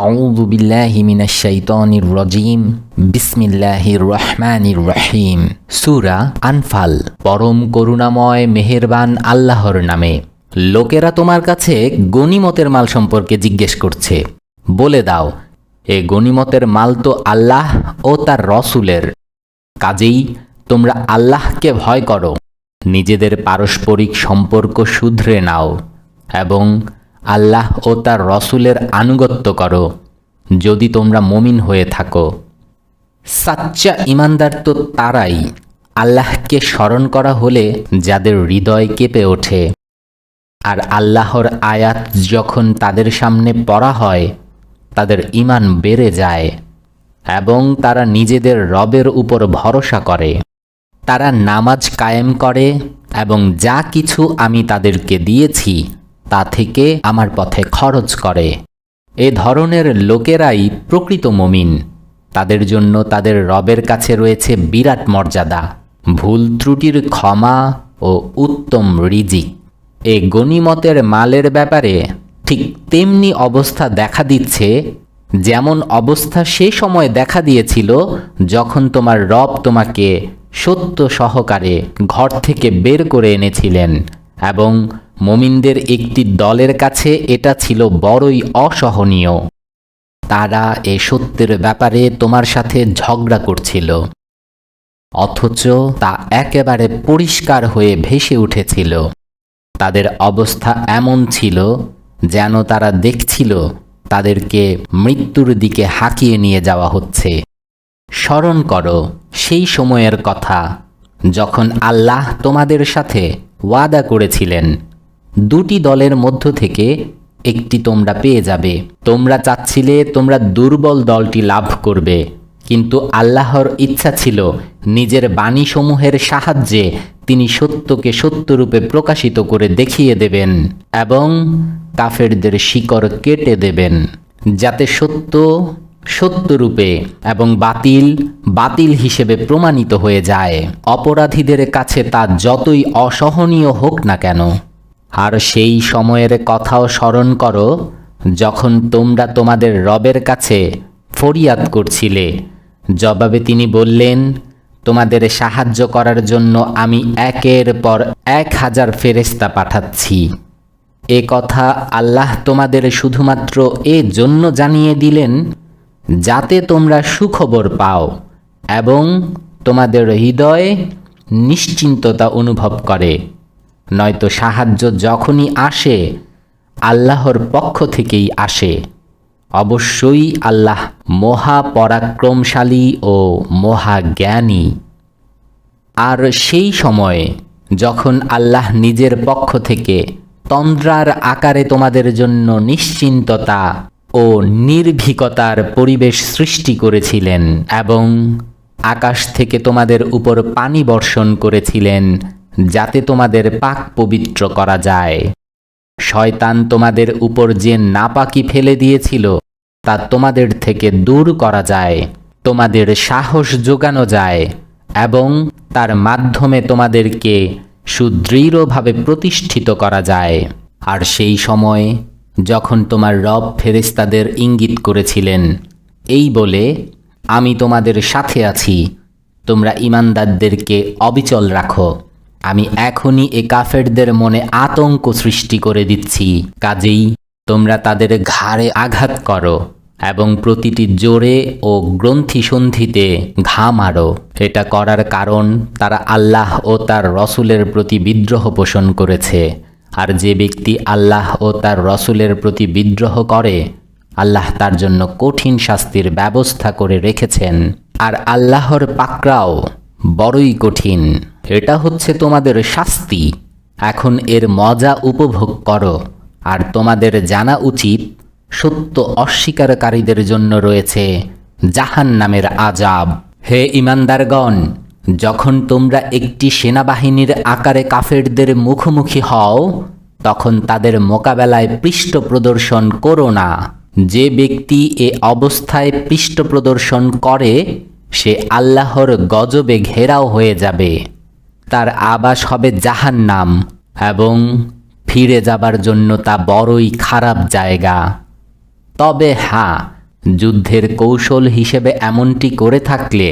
আউযু বিল্লাহি মিনাশ শাইতানির রাজিম। বিসমিল্লাহির রহমানির রহিম। সূরা আনফাল। পরম করুণাময় মেহেরবান আল্লাহর নামে। লোকেরা তোমার কাছে গনিমতের মাল সম্পর্কে জিজ্ঞেস করছে। বলে দাও, এ গনিমতের মাল তো আল্লাহ ও তার রসুলের। কাজেই তোমরা আল্লাহকে ভয় করো, নিজেদের পারস্পরিক সম্পর্ক শুধরে নাও এবং আল্লাহ ও তার রসুলের আনুগত্য করো যদি তোমরা মুমিন হয়ে থাকো। সাচ্চা ইমানদার তো তারাই, আল্লাহকে স্মরণ করা হলে যাদের হৃদয় কেঁপে ওঠে, আর আল্লাহর আয়াত যখন তাদের সামনে পড়া হয় তাদের ঈমান বেড়ে যায় এবং তারা নিজেদের রবের উপর ভরসা করে। তারা নামাজ কায়েম করে এবং যা কিছু আমি তাদেরকে দিয়েছি তা থেকে আমার পথে খরচ করে। এ ধরনের লোকেরাই প্রকৃত মুমিন। তাদের জন্য তাদের রবের কাছে রয়েছে বিরাট মর্যাদা, ভুল ত্রুটির ক্ষমা ও উত্তম রিজিক। এ গনিমতের মালের ব্যাপারে ঠিক তেমনি অবস্থা দেখা দিচ্ছে যেমন অবস্থা সে সময় দেখা দিয়েছিল যখন তোমার রব তোমাকে সত্য সহকারে ঘর থেকে বের করে এনেছিলেন এবং মুমিনদের একটি দলের কাছে এটা ছিল বড়ই অসহনীয়। তারা এ সত্যের ব্যাপারে তোমার সাথে ঝগড়া করছিল, অথচ তা একেবারে পরিষ্কার হয়ে ভেসে উঠেছিল। তাদের অবস্থা এমন ছিল যেন তারা দেখছিল তাদেরকে মৃত্যুর দিকে হাঁকিয়ে নিয়ে যাওয়া হচ্ছে। স্মরণ করো সেই সময়ের কথা যখন আল্লাহ তোমাদের সাথে ওয়াদা করেছিলেন, দুটি দলের মধ্য থেকে একটি তোমরা পেয়ে যাবে। তোমরা চাচ্ছিলে তোমরা দুর্বল দলটি লাভ করবে, কিন্তু আল্লাহর ইচ্ছা ছিল নিজের বাণীসমূহের সাহায্যে তিনি সত্যকে সত্যরূপে প্রকাশিত করে দেখিয়ে দেবেন এবং কাফেরদের শিকড় কেটে দেবেন, যাতে সত্য সত্যরূপে এবং বাতিল বাতিল হিসেবে প্রমাণিত হয়ে যায়, অপরাধীদের কাছে তা যতই অসহনীয় হোক না কেন। আর সেই সময়ের কথাও স্মরণ করো যখন তোমরা তোমাদের রবের কাছে ফরিয়াদ করছিলে, জবাবে তিনি বললেন, তোমাদের সাহায্য করার জন্য আমি একের পর 1000 ফেরেশতা পাঠাচ্ছি। এ কথা আল্লাহ তোমাদের শুধুমাত্র এ জন্য জানিয়ে দিলেন যাতে তোমরা সুখবর পাও এবং তোমাদের হৃদয়ে নিশ্চিন্ততা অনুভব করে। নয়তো সাহায্য যখনই আসে আল্লাহর পক্ষ থেকেই আসে। অবশ্যই আল্লাহ মহাপরাক্রমশালী ও মহাজ্ঞানী। আর সেই সময়ে যখন আল্লাহ নিজের পক্ষ থেকে তন্দ্রার আকারে তোমাদের জন্য নিশ্চিন্ততা ও নির্ভীকতার পরিবেশ সৃষ্টি করেছিলেন এবং আকাশ থেকে তোমাদের উপর পানি বর্ষণ করেছিলেন যাতে তোমাদের পাক পবিত্র করা যায়। শয়তান তোমাদের উপর যে নাপাকি ফেলে দিয়েছিল তা তোমাদের থেকে দূর করা যায়, তোমাদের সাহস যোগানো যায় এবং তার মাধ্যমে তোমাদেরকে সুদৃঢ়ভাবে প্রতিষ্ঠিত করা যায়। আর সেই সময় যখন তোমার রব ফেরেশতাদের ইঙ্গিত করেছিলেন এই বলে, আমি তোমাদের সাথে আছি, তোমরা ঈমানদারদেরকে অবিচল রাখো, আমি এখনই এ কাফেরদের মনে আতঙ্ক সৃষ্টি করে দিচ্ছি। কাজেই তোমরা তাদের ঘাড়ে আঘাত করো এবং প্রতিটি জোরে ও গ্রন্থিসন্ধিতে ঘা মারো। এটা করার কারণ তারা আল্লাহ ও তার রসুলের প্রতি বিদ্রোহ পোষণ করেছে, আর যে ব্যক্তি আল্লাহ ও তার রসুলের প্রতি বিদ্রোহ করে আল্লাহ তার জন্য কঠিন শাস্তির ব্যবস্থা করে রেখেছেন। আর আল্লাহর পাকড়াও বড়ই কঠিন। এটা হচ্ছে তোমাদের শাস্তি, এখন এর মজা উপভোগ করো। আর তোমাদের জানা উচিত সত্য অস্বীকারীদের জন্য রয়েছে জাহান্নামের আযাব। হে ঈমানদারগণ, যখন তোমরা একটি সেনাবাহিনীর আকারে কাফেরদের মুখোমুখি হও তখন তাদের মোকাবেলায় পৃষ্ঠ প্রদর্শন করো না। যে ব্যক্তি এ অবস্থায় পৃষ্ঠ প্রদর্শন করে সে আল্লাহর গজবে ঘেরাও হয়ে যাবে, তার আবাস হবে জাহান্নাম এবং ফিরে যাবার জন্য তা বড়ই খারাপ জায়গা। তবে হ্যাঁ, যুদ্ধের কৌশল হিসেবে এমনটি করে থাকলে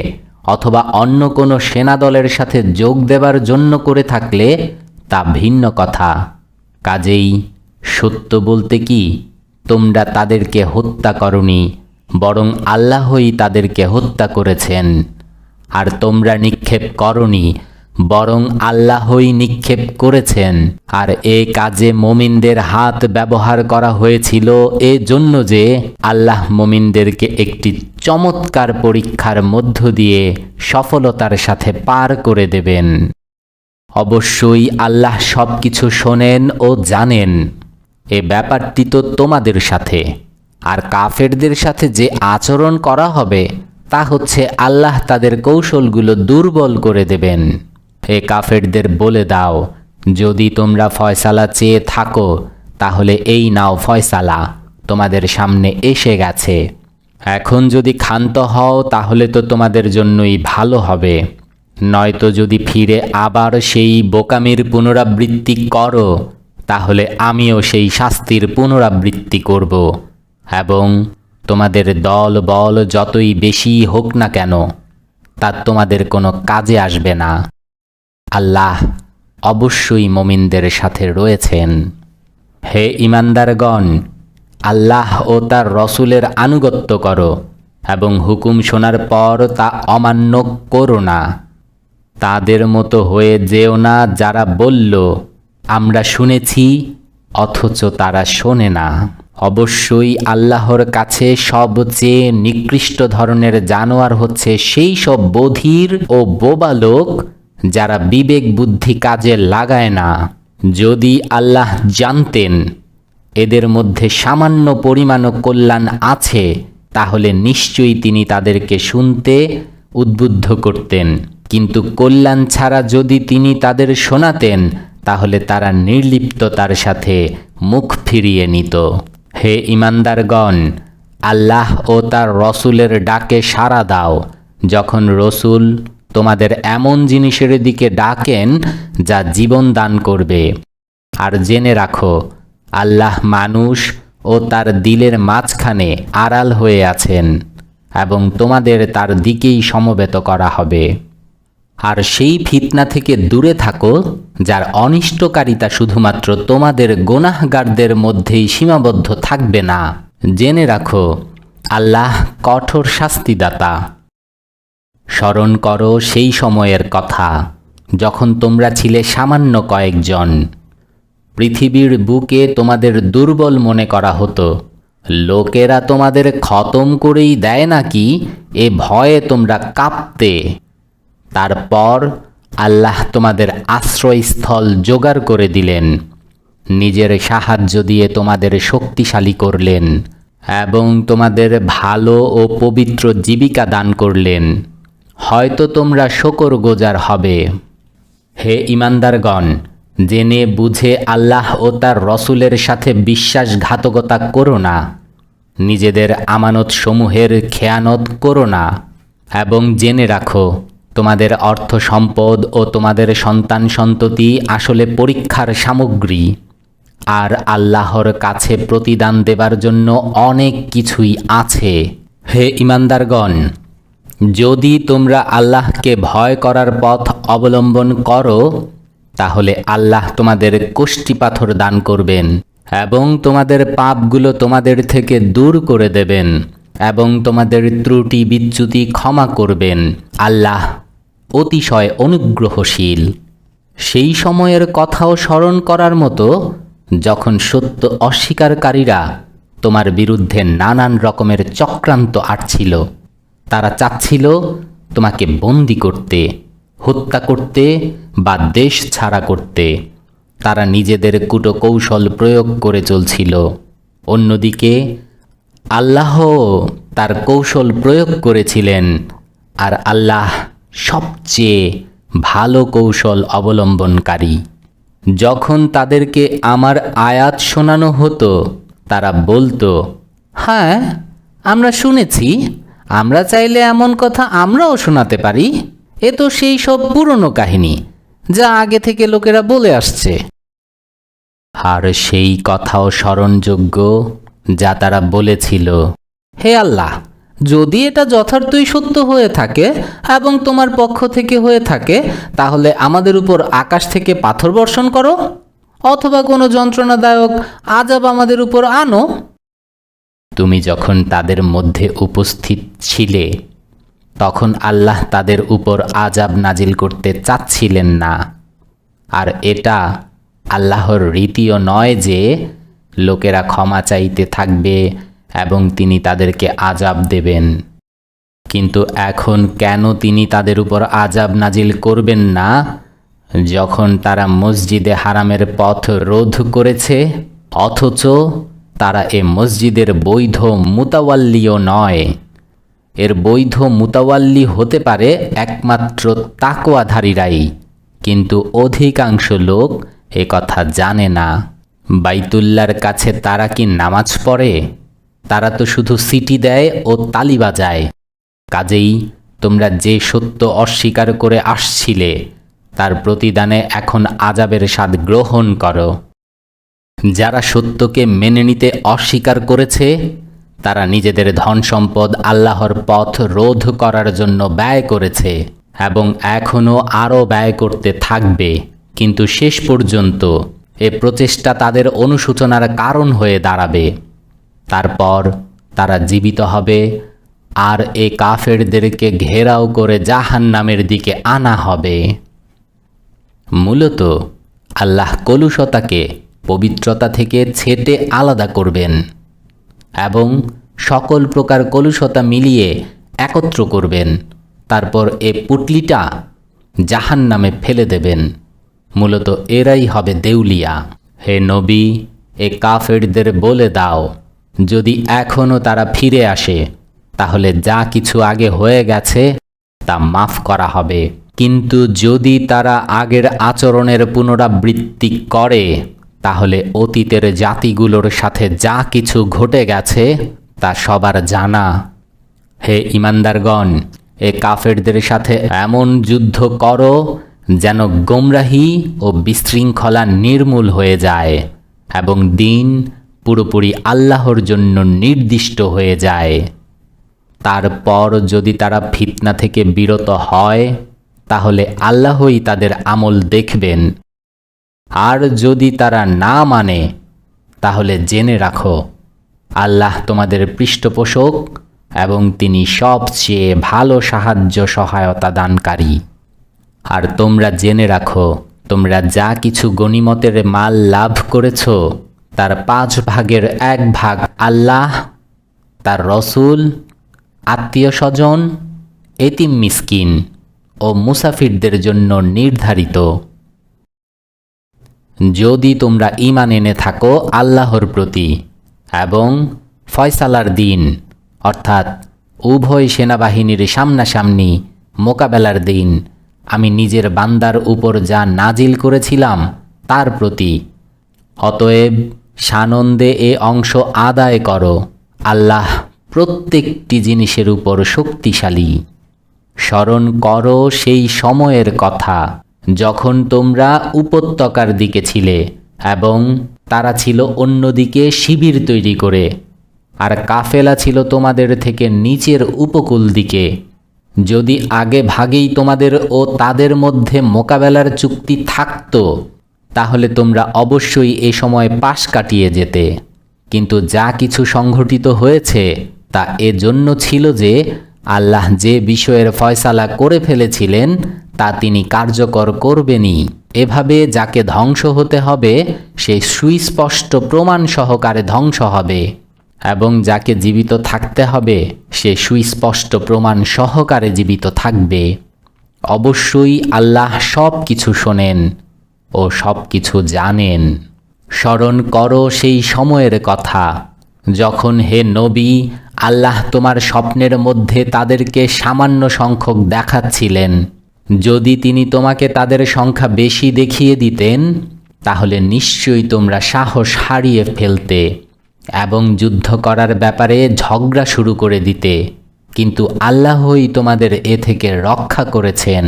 অথবা অন্য কোনো সেনাদলের সাথে যোগ দেবার জন্য করে থাকলে তা ভিন্ন কথা। কাজেই সত্য বলতে কি, তোমরা তাদেরকে হত্যা করনি, বরং আল্লাহই তাদেরকে হত্যা করেছেন। আর তোমরা নিক্ষেপ করনি, বরং আল্লাহই নিক্ষেপ করেছেন। আর এ কাজে মুমিনদের হাত ব্যবহার করা হয়েছিল এজন্য যে আল্লাহ মুমিনদেরকে একটি চমৎকার পরীক্ষার মধ্য দিয়ে সফলতার সাথে পার করে দেবেন। অবশ্যই আল্লাহ সব কিছু শোনেন ও জানেন। এ ব্যাপারটি তো তোমাদের সাথে। আর কাফেরদের সাথে যে আচরণ করা হবে তা হচ্ছে আল্লাহ তাদের কৌশলগুলো দুর্বল করে দেবেন। হে কাফেরদের বলে দাও, যদি তোমরা ফয়সালা চেয়ে থাকো তাহলে এই নাও ফয়সালা, তোমাদের সামনে এসে গেছে। এখন যদি ক্ষান্ত হও তাহলে তো তোমাদের জন্যই ভালো হবে, নয়তো যদি ফিরে আবার সেই বোকামির পুনরাবৃত্তি করো তাহলে আমিও সেই শাস্তির পুনরাবৃত্তি করব, এবং তোমাদের দল বল যতই বেশি হোক না কেন তা তোমাদের কোনো কাজে আসবে না। আল্লাহ অবশ্যই মুমিনদের সাথে রয়েছেন। হে ঈমানদারগণ, আল্লাহ ও তার রসুলের আনুগত্য করো এবং হুকুম শোনার পর তা অমান্য করো না। তাদের মতো হয়ে যেও না যারা বলল আমরা শুনেছি অথচ তারা শোনে না। অবশ্যই আল্লাহর কাছে সবচেয়ে নিকৃষ্ট ধরনের জানোয়ার হচ্ছে সেই সব বধির ও বোবা লোক যারা বিবেক বুদ্ধি কাজে লাগায় না। যদি আল্লাহ জানতেন এদের মধ্যে সামান্য পরিমাণও কল্যাণ আছে তাহলে নিশ্চয়ই তিনি তাদেরকে শুনতে উদ্বুদ্ধ করতেন, কিন্তু কল্যাণ ছাড়া যদি তিনি তাদের শোনাতেন তাহলে তারা নির্লিপ্ততার সাথে মুখ ফিরিয়ে নিত। হে ঈমানদারগণ, আল্লাহ ও তার রসুলের ডাকে সাড়া দাও যখন রসুল তোমাদের এমন জিনিসের দিকে ডাকেন যা জীবন দান করবে। আর জেনে রাখো, আল্লাহ মানুষ ও তার দিলের মাঝখানে আড়াল হয়ে আছেন এবং তোমাদের তার দিকেই সমবেত করা হবে। আর সেই ফিতনা থেকে দূরে থাকো যার অনিষ্টকারিতা শুধুমাত্র তোমাদের গুনাহগারদের মধ্যেই সীমাবদ্ধ থাকবে না। জেনে রাখো, আল্লাহ কঠোর শাস্তিদাতা। স্মরণ করো সেই সময়ের কথা যখন তোমরা ছিলে সামান্য কয়েকজন। পৃথিবীর বুকে তোমাদের দুর্বল মনে করা হতো। লোকেরা তোমাদের খতম করেই দেয় নাকি এ ভয়ে তোমরা কাঁপতে। তারপর আল্লাহ তোমাদের আশ্রয়স্থল জোগাড় করে দিলেন, নিজের সাহায্য দিয়ে তোমাদের শক্তিশালী করলেন এবং তোমাদের ভালো ও পবিত্র জীবিকা দান করলেন। হয়তো তোমরা শুকরগুজার হবে। হে ঈমানদারগণ, জেনে বুঝে আল্লাহ ও তার রসুলের সাথে বিশ্বাসঘাতকতা করো না, নিজেদের আমানত সমূহের খেয়ানত করো না, এবং জেনে রাখো তোমাদের অর্থ সম্পদ ও তোমাদের সন্তান সন্ততি আসলে পরীক্ষার সামগ্রী, আর আল্লাহর কাছে প্রতিদান দেবার জন্য অনেক কিছুই আছে। হে ঈমানদারগণ, যদি তোমরা আল্লাহকে ভয় করার পথ অবলম্বন করো তাহলে আল্লাহ তোমাদের কষ্টিপাথর দান করবেন এবং তোমাদের পাপগুলো তোমাদের থেকে দূর করে দেবেন এবং তোমাদের ত্রুটি বিচ্যুতি ক্ষমা করবেন। আল্লাহ অতিশয় অনুগ্রহশীল। সেই সময়ের কথাও স্মরণ করার মতো যখন সত্য অস্বীকারীরা তোমার বিরুদ্ধে নানান রকমের চক্রান্ত আঁটছিল। তারা চাচ্ছিল তোমাকে বন্দি করতে, হত্যা করতে বা দেশ ছাড়া করতে। তারা নিজেদের কূটকৌশল প্রয়োগ করে চলছিল। অন্যদিকে আল্লাহ তার কৌশল প্রয়োগ করেছিলেন, আর আল্লাহ সবচেয়ে ভালো কৌশল অবলম্বনকারী। যখন তাদেরকে আমার আয়াত শোনানো হতো তারা বলতো, হ্যাঁ আমরা শুনেছি, আমরা চাইলে এমন কথা আমরাও শোনাতে পারি। এ তো সেই সব পুরনো কাহিনী যা আগে থেকে লোকেরা বলে আসছে। আর সেই কথাও স্মরণযোগ্য যা তারা বলেছিল, হে আল্লাহ, যদি এটা যথার্থই সত্য হয়ে থাকে এবং তোমার পক্ষ থেকে হয়ে থাকে, তাহলে আমাদের উপর আকাশ থেকে পাথর বর্ষণ করো, অথবা কোনো যন্ত্রণাদায়ক আযাব আমাদের উপর আনো। তুমি যখন তাদের মধ্যে উপস্থিত ছিলে, তখন আল্লাহ তাদের উপর আযাব নাজিল করতে চাচ্ছিলেন না। আর এটা আল্লাহর রীতিও নয় যে লোকেরা ক্ষমা চাইতে থাকবে এবং তিনি তাদেরকে আযাব দেবেন। কিন্তু এখন কেন তিনি তাদের উপর আযাব নাজিল করবেন না, যখন তারা মসজিদে হারামের পথ রোধ করেছে, অথচ তারা এ মসজিদের বৈধ মুতাওয়াল্লিও নয়। এর বৈধ মুতাওয়াল্লি হতে পারে একমাত্র তাকওয়াধারীরাই, কিন্তু অধিকাংশ লোক এ কথা জানে না। বাইতুল্লাহর কাছে তারা কি নামাজ পড়ে? তারা তো শুধু সিটি দেয় ও তালি বাজায়। কাজেই তোমরা যে সত্য অস্বীকার করে আসছিলে, তার প্রতিদানে এখন আযাবের স্বাদ গ্রহণ করো। যারা সত্যকে মেনে নিতে অস্বীকার করেছে, তারা নিজেদের ধন সম্পদ আল্লাহর পথ রোধ করার জন্য ব্যয় করেছে এবং এখনও আরও ব্যয় করতে থাকবে। কিন্তু শেষ পর্যন্ত এ প্রচেষ্টা তাদের অনুশোচনার কারণ হয়ে দাঁড়াবে। তারপর তারা জীবিত হবে আর এ কাফেরদেরকে ঘেরাও করে জাহান্নামের দিকে আনা হবে। মূলত আল্লাহ কলুষতাকে পবিত্রতা থেকে ছেঁটে আলাদা করবেন এবং সকল প্রকার কলুষতা মিলিয়ে একত্র করবেন। তারপর এ পুটলিটা জাহান্নামে ফেলে দেবেন। মূলত এরাই হবে দেউলিয়া। হে নবী, এ কাফেরদের বলে দাও, যদি এখনও তারা ফিরে আসে, তাহলে যা কিছু আগে হয়ে গেছে তা মাফ করা হবে। কিন্তু যদি তারা আগের আচরণের পুনরাবৃত্তি করে, তাহলে অতীতের জাতিগুলোর সাথে যা কিছু ঘটে গেছে তা সবার জানা। হে ঈমানদারগণ, এ কাফেরদের সাথে এমন যুদ্ধ করো যেন গোমরাহি ও বিশৃঙ্খলা নির্মূল হয়ে যায় এবং দিন পুরোপুরি আল্লাহর জন্য নির্দিষ্ট হয়ে যায়। তারপর যদি তারা ফিতনা থেকে বিরত হয়, তাহলে আল্লাহই তাদের আমল দেখবেন। আর যদি তারা না মানে, তাহলে জেনে রাখো, আল্লাহ তোমাদের পৃষ্ঠপোষক এবং তিনি সবচেয়ে ভালো সাহায্য সহায়তা দানকারী। আর তোমরা জেনে রাখো, তোমরা যা কিছু গনিমতের মাল লাভ করেছ, তার 5 ভাগের 1 ভাগ আল্লাহ, তার রসুল, আত্মীয় স্বজন, এতিম মিসকিন ও মুসাফিরদের জন্য নির্ধারিত। যদি তোমরা ঈমান এনে থাকো আল্লাহর প্রতি এবং ফয়সালার দিন, অর্থাৎ উভয় সেনাবাহিনীর সামনাসামনি মোকাবেলার দিন আমি নিজের বান্দার উপর যা নাজিল করেছিলাম তার প্রতি, অতএব সানন্দে এ অংশ আদায় করো। আল্লাহ প্রত্যেকটি জিনিসের উপর শক্তিশালী। স্মরণ করো সেই সময়ের কথা যখন তোমরা উপত্যকার দিকে ছিলে এবং তারা ছিল অন্যদিকে শিবির তৈরি করে, আর কাফেলা ছিল তোমাদের থেকে নিচের উপকূল দিকে। যদি আগে ভাগেই তোমাদের ও তাদের মধ্যে মোকাবেলার চুক্তি থাকত, তাহলে তোমরা অবশ্যই এ সময় পাশ কাটিয়ে যেতে। কিন্তু যা কিছু সংঘটিত হয়েছে তা এজন্য ছিল যে আল্লাহ যে বিষয়ের ফয়সালা করে ফেলেছিলেন তা তিনি কার্যকর করবেনই। এভাবে যাকে ধ্বংস হতে হবে সে সুস্পষ্ট প্রমাণ সহকারে ধ্বংস হবে, এবং যাকে জীবিত থাকতে হবে সে সুস্পষ্ট প্রমাণ সহকারে জীবিত থাকবে। অবশ্যই আল্লাহ সব কিছু শোনেন ও সব কিছু জানেন। স্মরণ করো সেই সময়ের কথা যখন হে নবী, আল্লাহ তোমার স্বপ্নের মধ্যে তাদেরকে সামান্য সংখ্যক দেখাচ্ছিলেন। যদি তিনি তোমাকে তাদের সংখ্যা বেশি দেখিয়ে দিতেন, তাহলে নিশ্চয়ই তোমরা সাহস হারিয়ে ফেলতে এবং যুদ্ধ করার ব্যাপারে ঝগড়া শুরু করে দিতে। কিন্তু আল্লাহই তোমাদের এ থেকে রক্ষা করেছেন।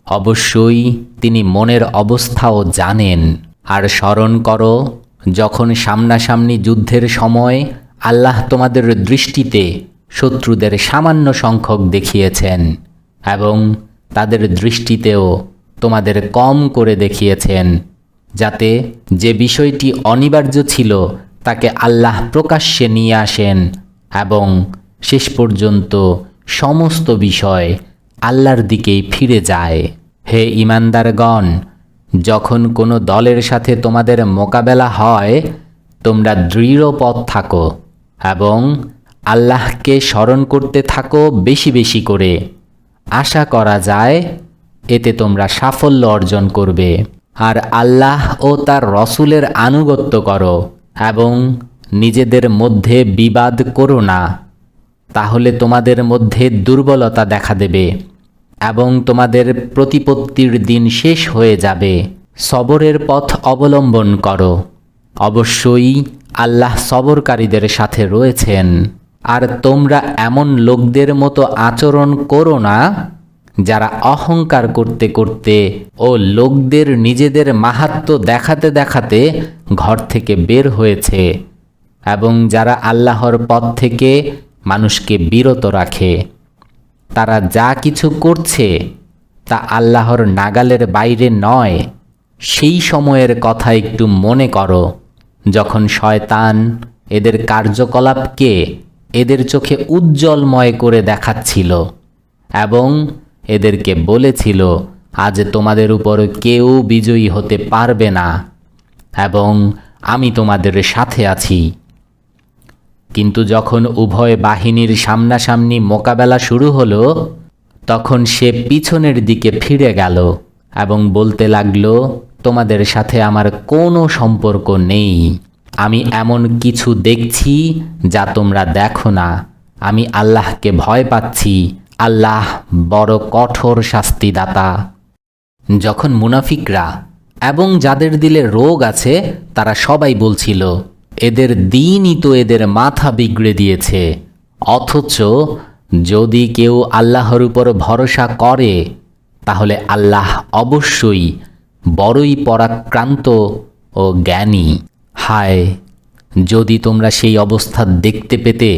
অবশ্যই তিনি মনের অবস্থাও জানেন। আর স্মরণ করো যখন সামনাসামনি যুদ্ধের সময় আল্লাহ তোমাদের দৃষ্টিতে শত্রুদের সামান্য সংখ্যক দেখিয়েছেন এবং তাদের দৃষ্টিতেও তোমাদের কম করে দেখিয়েছেন, যাতে যে বিষয়টি অনিবার্য ছিল তাকে আল্লাহ প্রকাশ্যে নিয়ে আসেন এবং শেষ পর্যন্ত সমস্ত বিষয় আল্লাহর দিকেই ফিরে যায়। হে ঈমানদারগণ, যখন কোনো দলের সাথে তোমাদের মোকাবেলা হয়, তোমরা দৃঢ় পথ থাকো এবং আল্লাহকে স্মরণ করতে থাকো বেশি বেশি করে। আশা করা যায় এতে তোমরা সাফল্য অর্জন করবে। আর আল্লাহ ও তার রসুলের আনুগত্য করো এবং নিজেদের মধ্যে বিবাদ করো না, তাহলে তোমাদের মধ্যে দুর্বলতা দেখা দেবে এবং তোমাদের প্রতিপত্তির দিন শেষ হয়ে যাবে। সবরের পথ অবলম্বন করো, অবশ্যই আল্লাহ সবরকারীদের সাথে রয়েছেন। আর তোমরা এমন লোকদের মতো আচরণ করো না যারা অহংকার করতে করতে ও লোকদের নিজেদের মাহাত্ম্য দেখাতে দেখাতে ঘর থেকে বের হয়েছে এবং যারা আল্লাহর পথ থেকে মানুষকে বিরত রাখে। তারা যা কিছু করছে তা আল্লাহর নাগালের বাইরে নয়। সেই সময়ের কথা একটু মনে করো, যখন শয়তান এদের কার্যকলাপকে এদের চোখে উজ্জ্বলময় করে দেখাচ্ছিল এবং এদেরকে বলেছিল, আজ তোমাদের উপর কেউ বিজয়ী হতে পারবে না এবং আমি তোমাদের সাথে আছি। কিন্তু যখন উভয় বাহিনীর সামনাসামনি মোকাবেলা শুরু হলো, তখন সে পিছনের দিকে ফিরে গেল এবং বলতে লাগলো, তোমাদের সাথে আমার কোনো সম্পর্ক নেই। আমি এমন কিছু দেখছি যা তোমরা দেখো না। আমি আল্লাহকে ভয় পাচ্ছি। আল্লাহ বড় কঠোর শাস্তিদাতা। যখন মুনাফিকরা এবং যাদের দিলে রোগ আছে তারা সবাই বলছিল, এদের দিনই তো এদের মাথা বিগড়ে দিয়েছে, অথচ যদি কেউ আল্লাহর উপর ভরসা করে তাহলে আল্লাহ অবশ্যই বড়ই পরাক্রান্ত ও জ্ঞানী। হায়, যদি তোমরা সেই অবস্থা দেখতে পেতে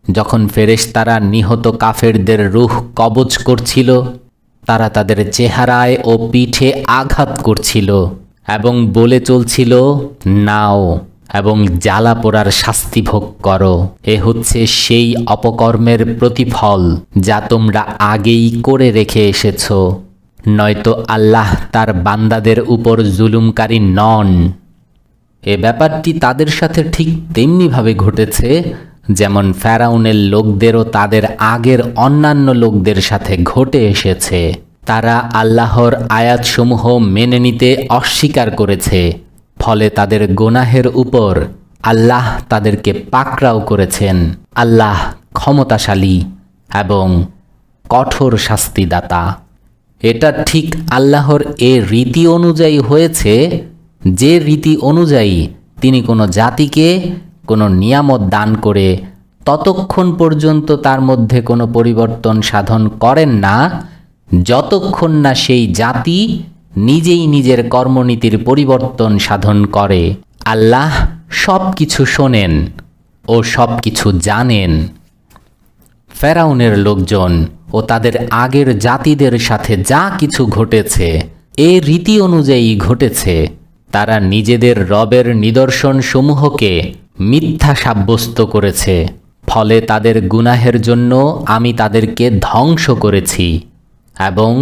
যখন ফেরেশতারা নিহত কাফেরদের রূহ কবজ করছিল, তারা তাদের চেহারায় ও পিঠে আঘাত করছিল এবং বলে চলছিল, নাও এবং জ্বালা পোড়ার শাস্তি ভোগ করো। এ হচ্ছে সেই অপকর্মের প্রতিফল যা তোমরা আগেই করে রেখে এসেছ। নয়তো আল্লাহ তার বান্দাদের উপর জুলুমকারী নন। এ ব্যাপারটি তাদের সাথে ঠিক তেমনিভাবে ঘটেছে যেমন ফেরাউনের লোকদেরও তাদের আগের অন্যান্য লোকদের সাথে ঘটে এসেছে। তারা আল্লাহর আয়াতসমূহ মেনে নিতে অস্বীকার করেছে, ফলে তাদের গুনাহের উপর আল্লাহ তাদেরকে পাকড়াও করেছেন। আল্লাহ ক্ষমতাশালী এবং কঠোর শাস্তিদাতা। এটা ঠিক আল্লাহর এ রীতি অনুযায়ী হয়েছে যে রীতি অনুযায়ী তিনি কোনো জাতিকে কোনো নিয়ামত দান করে ততক্ষণ পর্যন্ত তার মধ্যে কোনো পরিবর্তন সাধন করেন না, যতক্ষণ না সেই জাতি নিজেই নিজের কর্মনীতির পরিবর্তন সাধন করে। আল্লাহ সব কিছু শোনেন ও সব কিছু জানেন। ফেরাউনের লোকজন ও তাদের আগের জাতিদের সাথে যা কিছু ঘটেছে এ রীতি অনুযায়ী ঘটেছে। তারা নিজেদের রবের নিদর্শন সমূহকে মিথ্যা সাব্যস্ত করেছে, ফলে তাদের গুনাহের জন্য আমি তাদেরকে ধ্বংস করেছি এবং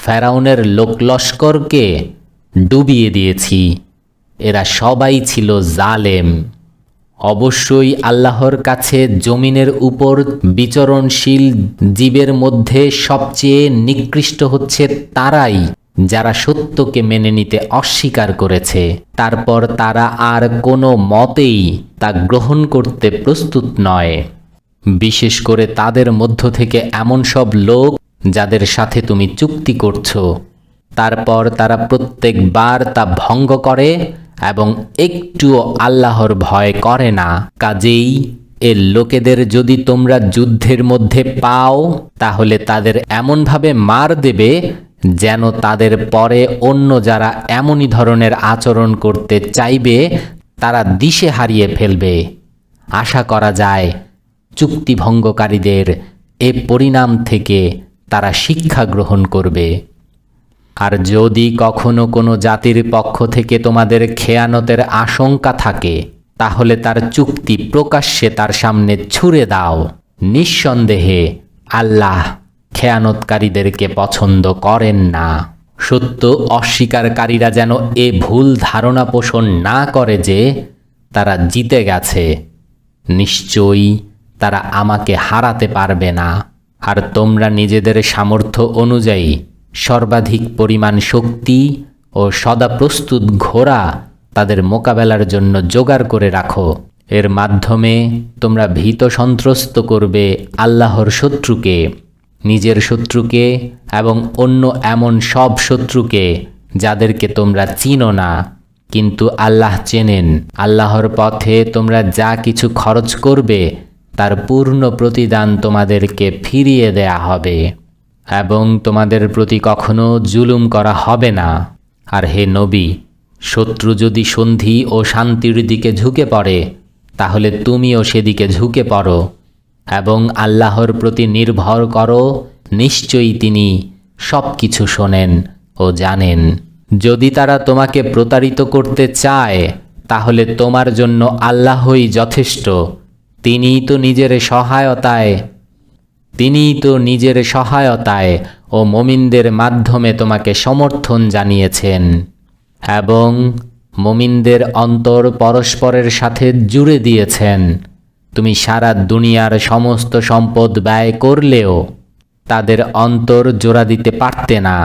ফেরাউনের লোকলস্করকে ডুবিয়ে দিয়েছি। এরা সবাই ছিল জালেম। অবশ্যই আল্লাহর কাছে জমিনের উপর বিচরণশীল জীবের মধ্যে সবচেয়ে নিকৃষ্ট হচ্ছে তারাই যারা সত্যকে মেনে নিতে অস্বীকার করেছে, তারপর তারা আর কোনো মতেই তা গ্রহণ করতে প্রস্তুত নয়। বিশেষ করে তাদের মধ্য থেকে এমন সব লোক যাদের সাথে তুমি চুক্তি করছো, তারপর তারা প্রত্যেকবার তা ভঙ্গ করে এবং একটুও আল্লাহর ভয় করে না। কাজেই এ লোকেদের যদি তোমরা যুদ্ধের মধ্যে পাও, তাহলে তাদের এমনভাবে মার দেবে যেন তাদের পরে অন্য যারা এমনই ধরনের আচরণ করতে চাইবে তারা দিশে হারিয়ে ফেলবে। আশা করা যায় চুক্তিভঙ্গকারীদের এ পরিণাম থেকে তারা শিক্ষা গ্রহণ করবে। আর যদি কখনো কোনো জাতির পক্ষ থেকে তোমাদের খেয়ানতের আশঙ্কা থাকে, তাহলে তার চুক্তি প্রকাশ্যে তার সামনে ছুঁড়ে দাও। নিঃসন্দেহে আল্লাহ খেয়ানতকারীদেরকে পছন্দ করেন না। সত্য অস্বীকারীরা যেন এ ভুল ধারণা পোষণ না করে যে তারা জিতে গেছে। নিশ্চয়ই তারা আমাকে হারাতে পারবে না। আর তোমরা নিজেদের সামর্থ্য অনুযায়ী সর্বাধিক পরিমাণ শক্তি ও সদা প্রস্তুত ঘোড়া তাদের মোকাবেলার জন্য জোগাড় করে রাখো। এর মাধ্যমে তোমরা ভীত সন্ত্রস্ত করবে আল্লাহর শত্রুকে, নিজের শত্রুকে এবং অন্য এমন সব শত্রুকে যাদেরকে তোমরা চিনো না, কিন্তু আল্লাহ চেনেন। আল্লাহর পথে তোমরা যা কিছু খরচ করবে তার পূর্ণ প্রতিদান তোমাদেরকে ফিরিয়ে দেয়া হবে এবং তোমাদের প্রতি কখনো জুলুম করা হবে না। আর হে নবী, শত্রু যদি সন্ধি ও শান্তির দিকে ঝুঁকে পড়ে, তাহলে তুমিও সেদিকে ঝুঁকে পড়ো এবং আল্লাহর প্রতি নির্ভর করো। নিশ্চয়ই তিনি সব কিছু শোনেন ও জানেন। যদি তারা তোমাকে প্রতারিত করতে চায়, তাহলে তোমার জন্য আল্লাহই যথেষ্ট। তিনিই তো নিজের সহায়তায় ও মুমিনদের মাধ্যমে তোমাকে সমর্থন জানিয়েছেন এবং মুমিনদের অন্তর পরস্পরের সাথে জুড়ে দিয়েছেন। তুমি সারা দুনিয়ার সমস্ত সম্পদ ব্যয় করলেও তাদের অন্তর জোড়া দিতে পারতে না,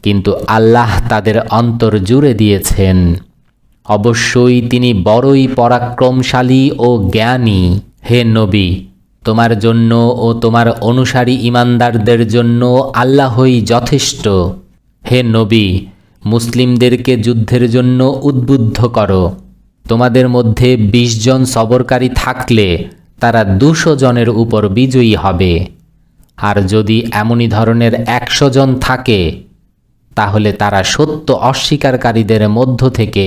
কিন্তু আল্লাহ তাদের অন্তর জুড়ে দিয়েছেন। অবশ্যই তিনি বড়ই পরাক্রমশালী ও জ্ঞানী। হে নবী, তোমার জন্য ও তোমার অনুসারী ঈমানদারদের জন্য আল্লাহই যথেষ্ট। হে নবী, মুসলিমদেরকে যুদ্ধের জন্য উদ্বুদ্ধ করো। তোমাদের মধ্যে 20 জন সবরকারী থাকলে তারা 200 জনের উপর বিজয়ী হবে। আর যদি এমনই ধরনের 100 জন থাকে, তাহলে তারা সত্য অস্বীকারীদের মধ্য থেকে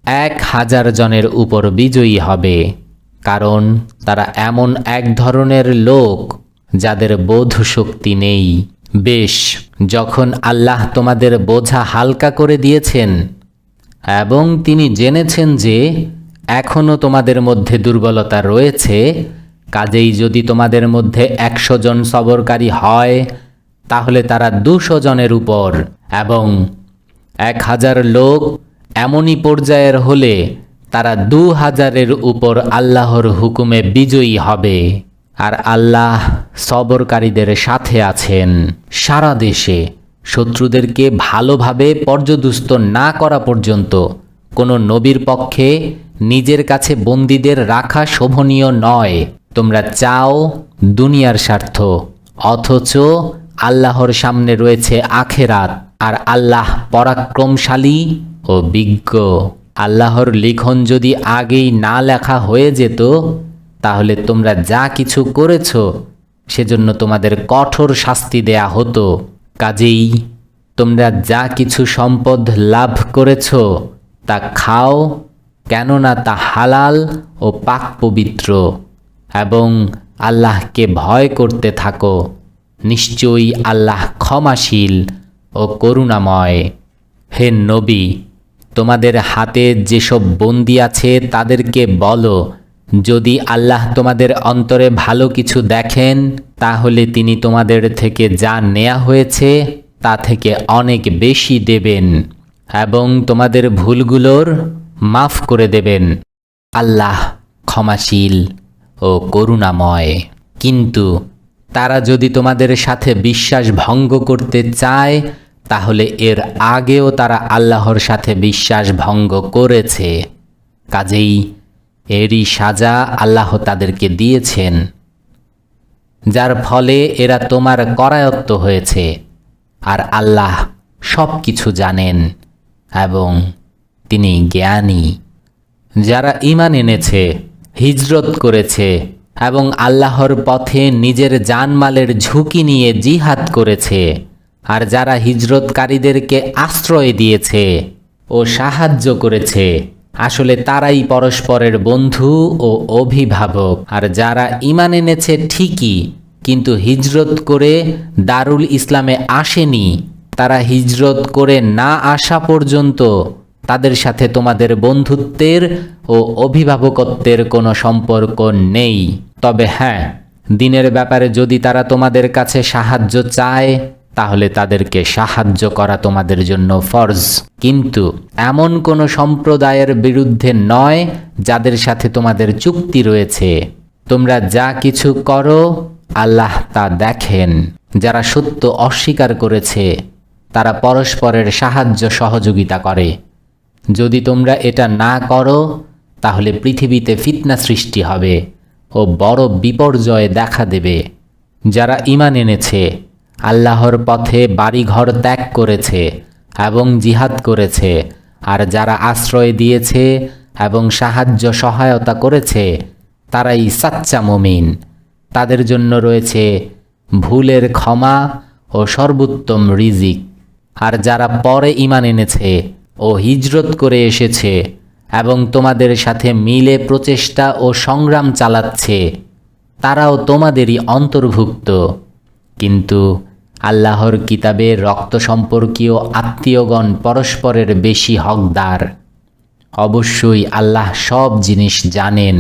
1000 জনের উপর বিজয়ী হবে। কারণ তারা এমন এক ধরনের লোক যাদের বোধ শক্তি নেই। বেশ, যখন আল্লাহ তোমাদের বোঝা হালকা করে দিয়েছেন এবং তিনি জেনেছেন যে এখনও তোমাদের মধ্যে দুর্বলতা রয়েছে, কাজেই যদি তোমাদের মধ্যে 100 জন সবরকারী হয়, তাহলে তারা 200 জনের উপর এবং 1000 লোক এমনই পর্যায়ের হলে তারা 2000-এর উপর আল্লাহর হুকুমে বিজয়ী হবে। আর আল্লাহ সবরকারীদের সাথে আছেন। সারা দেশে শত্রুদেরকে ভালোভাবে পর্যদুস্ত না করা পর্যন্ত কোনো নবীর পক্ষে নিজের কাছে বন্দীদের রাখা শোভনীয় নয়। তোমরা চাও দুনিয়ার স্বার্থ, অথচ আল্লাহর সামনে রয়েছে আখেরাত। আর আল্লাহ পরাক্রমশালী ও বিজ্ঞ। আল্লাহর লিখন যদি আগেই না লেখা হয়ে যেত, তাহলে তোমরা যা কিছু করেছ সেজন্য তোমাদের কঠোর শাস্তি দেয়া হতো। কাজেই তোমরা যা কিছু সম্পদ লাভ করেছ তা খাও, কেননা তা হালাল ও পাক পবিত্র, এবং আল্লাহকে ভয় করতে থাকো। নিশ্চয়ই আল্লাহ ক্ষমাশীল ও করুণাময়। হে নবী, তোমাদের হাতে যেসব বন্দী আছে তাদেরকে বলো, যদি আল্লাহ তোমাদের অন্তরে ভালো কিছু দেখেন, তাহলে তিনি তোমাদের থেকে যা নেওয়া হয়েছে তা থেকে অনেক বেশি দেবেন এবং তোমাদের ভুলগুলোর মাফ করে দেবেন। আল্লাহ ক্ষমাশীল ও করুণাময়। কিন্তু তারা যদি তোমাদের সাথে বিশ্বাস ভঙ্গ করতে চায়, তাহলে এর আগেও তারা আল্লাহর সাথে বিশ্বাস ভঙ্গ করেছে। কাজেই এরই সাজা আল্লাহ তাদেরকে দিয়েছেন, যার ফলে এরা তোমার করায়ত্ত হয়েছে। আর আল্লাহ সব কিছু জানেন এবং তিনি জ্ঞানী। যারা ঈমান এনেছে, হিজরত করেছে এবং আল্লাহর পথে নিজের জানমালের ঝুঁকি নিয়ে জিহাদ করেছে, আর যারা হিজরতকারীদেরকে আশ্রয় দিয়েছে ও সাহায্য করেছে, আসলে তারাই পরস্পরের বন্ধু ও অভিভাবক। আর যারা ঈমান এনেছে ঠিকই, কিন্তু হিজরত করে দারুল ইসলামে আসেনি, তারা হিজরত করে না আসা পর্যন্ত তাদের সাথে তোমাদের বন্ধুত্বের ও অভিভাবকত্বের কোনো সম্পর্ক নেই। তবে হ্যাঁ, দিনের ব্যাপারে যদি তারা তোমাদের কাছে সাহায্য চায়, তাহলে তাদেরকে সাহায্য করা তোমাদের জন্য ফরজ। কিন্তু এমন কোনো সম্প্রদায়ের বিরুদ্ধে নয় যাদের সাথে তোমাদের চুক্তি রয়েছে। তোমরা যা কিছু করো আল্লাহ তা দেখেন। যারা সত্য অস্বীকার করেছে তারা পরস্পরের সাহায্য সহযোগিতা করে। যদি তোমরা এটা না করো তাহলে পৃথিবীতে ফিতনা সৃষ্টি হবে ও বড় বিপর্যয় দেখা দেবে। যারা ঈমান এনেছে, আল্লাহর পথে বাড়িঘর ত্যাগ করেছে এবং জিহাদ করেছে, আর যারা আশ্রয় দিয়েছে এবং সাহায্য সহায়তা করেছে, তারাই সাচ্চা মুমিন। তাদের জন্য রয়েছে ভুলের ক্ষমা ও সর্বোত্তম রিজিক। আর যারা পরে ঈমান এনেছে ও হিজরত করে এসেছে এবং তোমাদের সাথে মিলে প্রচেষ্টা ও সংগ্রাম চালাচ্ছে, তারাও তোমাদেরই অন্তর্ভুক্ত। কিন্তু আল্লাহর কিতাবে রক্ত সম্পর্কীয় আত্মীয়গণ পরস্পরের বেশি হকদার। অবশ্যই আল্লাহ সব জিনিস জানেন।